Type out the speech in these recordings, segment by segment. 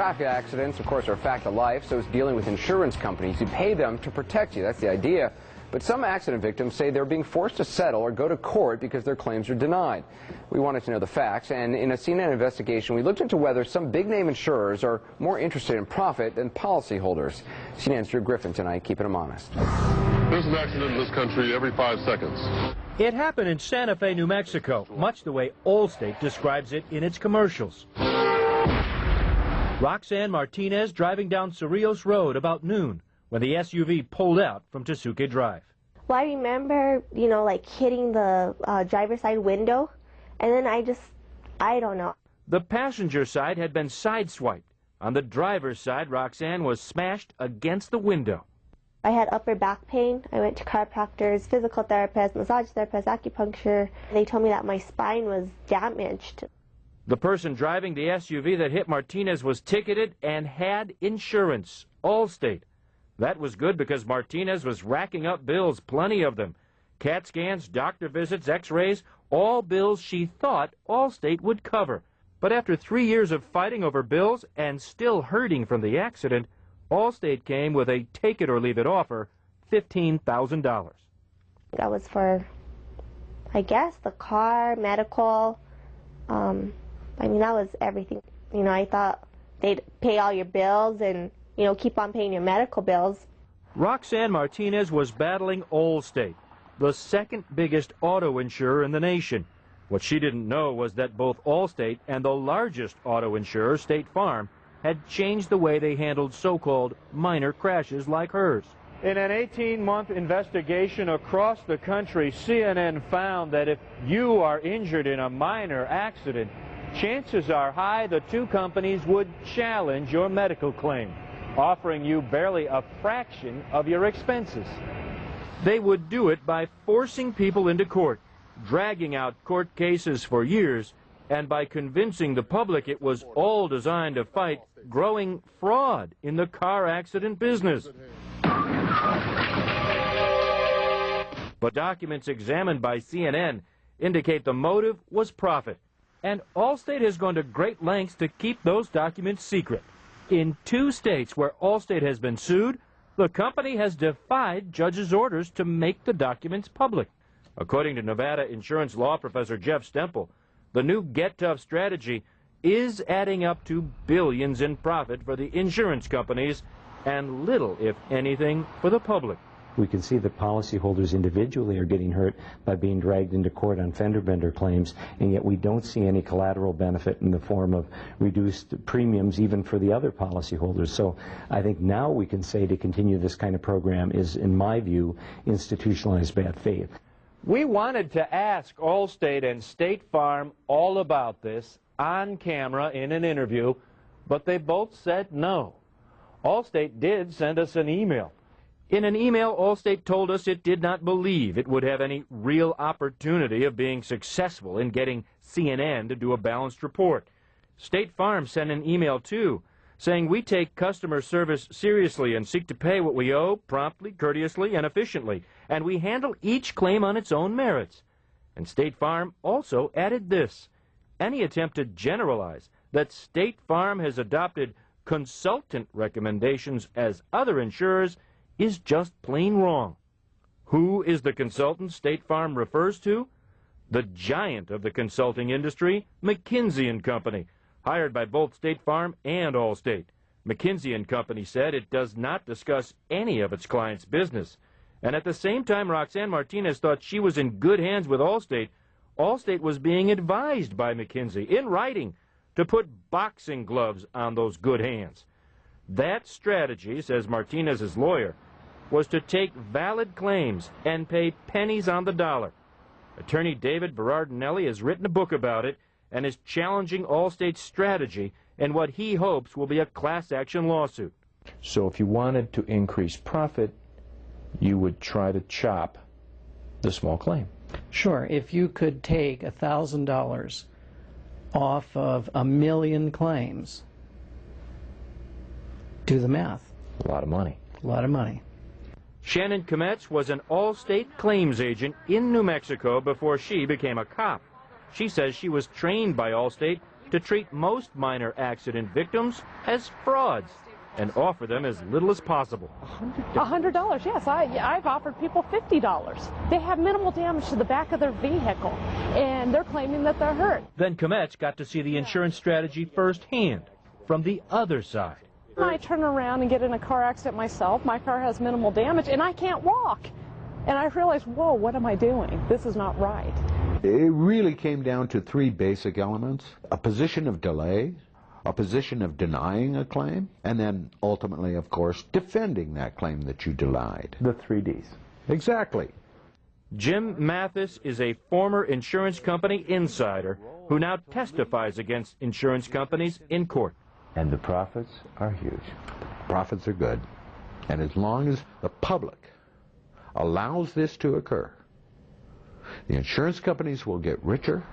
Traffic accidents, of course, are a fact of life, so is dealing with insurance companies. You pay them to protect you. That's the idea. But some accident victims say they're being forced to settle or go to court because their claims are denied. We wanted to know the facts, and in a CNN investigation, we looked into whether some big-name insurers are more interested in profit than policyholders. CNN's Drew Griffin tonight, keeping them honest. There's an accident in this country every 5 seconds. It happened in Santa Fe, New Mexico, much the way Allstate describes it in its commercials. Roxanne Martinez driving down Cerrillos Road about noon when the SUV pulled out from Tesuque Drive. Well, I remember, like hitting the driver's side window, and then I don't know. The passenger side had been sideswiped. On the driver's side, Roxanne was smashed against the window. I had upper back pain. I went to chiropractors, physical therapists, massage therapists, acupuncture. They told me that my spine was damaged. The person driving the SUV that hit Martinez was ticketed and had insurance, Allstate. That was good because Martinez was racking up bills, plenty of them. CAT scans, doctor visits, x-rays, all bills she thought Allstate would cover. But after 3 years of fighting over bills and still hurting from the accident, Allstate came with a take-it-or-leave-it offer, $15,000. That was for, I guess, the car, medical. That was everything. I thought they'd pay all your bills and, keep on paying your medical bills. Roxanne Martinez was battling Allstate, the second biggest auto insurer in the nation. What she didn't know was that both Allstate and the largest auto insurer, State Farm, had changed the way they handled so-called minor crashes like hers. In an 18-month investigation across the country, CNN found that if you are injured in a minor accident, chances are high the two companies would challenge your medical claim, offering you barely a fraction of your expenses. They would do it by forcing people into court, dragging out court cases for years, and by convincing the public it was all designed to fight growing fraud in the car accident business. But documents examined by CNN indicate the motive was profit, and Allstate has gone to great lengths to keep those documents secret. In 2 states where Allstate has been sued, the company has defied judges' orders to make the documents public. According to Nevada insurance law professor Jeff Stemple, the new Get Tough strategy is adding up to billions in profit for the insurance companies and little, if anything, for the public. We can see that policyholders individually are getting hurt by being dragged into court on fender bender claims, and yet we don't see any collateral benefit in the form of reduced premiums even for the other policyholders. So I think now we can say to continue this kind of program is, in my view, institutionalized bad faith. We wanted to ask Allstate and State Farm all about this on camera in an interview, but they both said no. Allstate did send us an email. In an email, Allstate told us it did not believe it would have any real opportunity of being successful in getting CNN to do a balanced report. State Farm sent an email, too, saying we take customer service seriously and seek to pay what we owe promptly, courteously, and efficiently, and we handle each claim on its own merits. And State Farm also added this: any attempt to generalize that State Farm has adopted consultant recommendations as other insurers is just plain wrong. Who is the consultant State Farm refers to? The giant of the consulting industry, McKinsey & Company, hired by both State Farm and Allstate. McKinsey & Company said it does not discuss any of its clients' business. And at the same time Roxanne Martinez thought she was in good hands with Allstate, Allstate was being advised by McKinsey in writing to put boxing gloves on those good hands. That strategy, says Martinez's lawyer, was to take valid claims and pay pennies on the dollar. Attorney David Berardinelli has written a book about it and is challenging Allstate's strategy in what he hopes will be a class action lawsuit. So if you wanted to increase profit, you would try to chop the small claim. Sure. If you could take $1,000 off of 1 million claims, do the math. A lot of money. A lot of money. Shannon Kometz was an Allstate claims agent in New Mexico before she became a cop. She says she was trained by Allstate to treat most minor accident victims as frauds and offer them as little as possible. $100, yes. I've offered people $50. They have minimal damage to the back of their vehicle, and they're claiming that they're hurt. Then Kometz got to see the insurance strategy firsthand, from the other side. I turn around and get in a car accident myself. My car has minimal damage, and I can't walk. And I realized, whoa, what am I doing? This is not right. It really came down to three basic elements: a position of delay, a position of denying a claim, and then ultimately, of course, defending that claim that you denied. The 3 Ds. Exactly. Jim Mathis is a former insurance company insider who now testifies against insurance companies in court. And the profits are huge. Profits are good. And as long as the public allows this to occur, the insurance companies will get richer,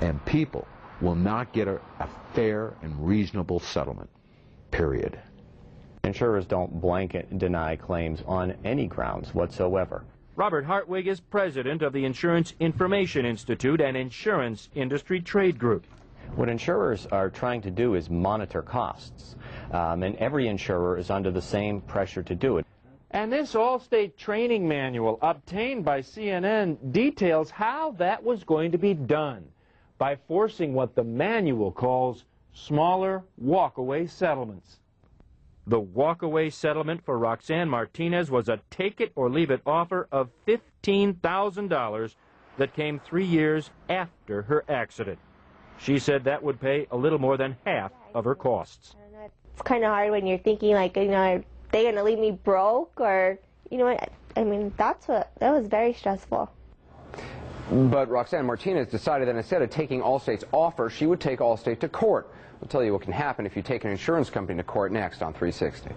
and people will not get a fair and reasonable settlement, period. Insurers don't blanket deny claims on any grounds whatsoever. Robert Hartwig is president of the Insurance Information Institute, an insurance industry trade group. What insurers are trying to do is monitor costs, and every insurer is under the same pressure to do it. And this Allstate training manual obtained by CNN details how that was going to be done, by forcing what the manual calls smaller walkaway settlements. The walkaway settlement for Roxanne Martinez was a take-it-or-leave-it offer of $15,000 that came 3 years after her accident. She said that would pay a little more than half of her costs. It's kind of hard when you're thinking, like, you know, are they going to leave me broke? Or, you know, I mean, that was very stressful. But Roxanne Martinez decided that instead of taking Allstate's offer, she would take Allstate to court. We'll tell you what can happen if you take an insurance company to court next on 360.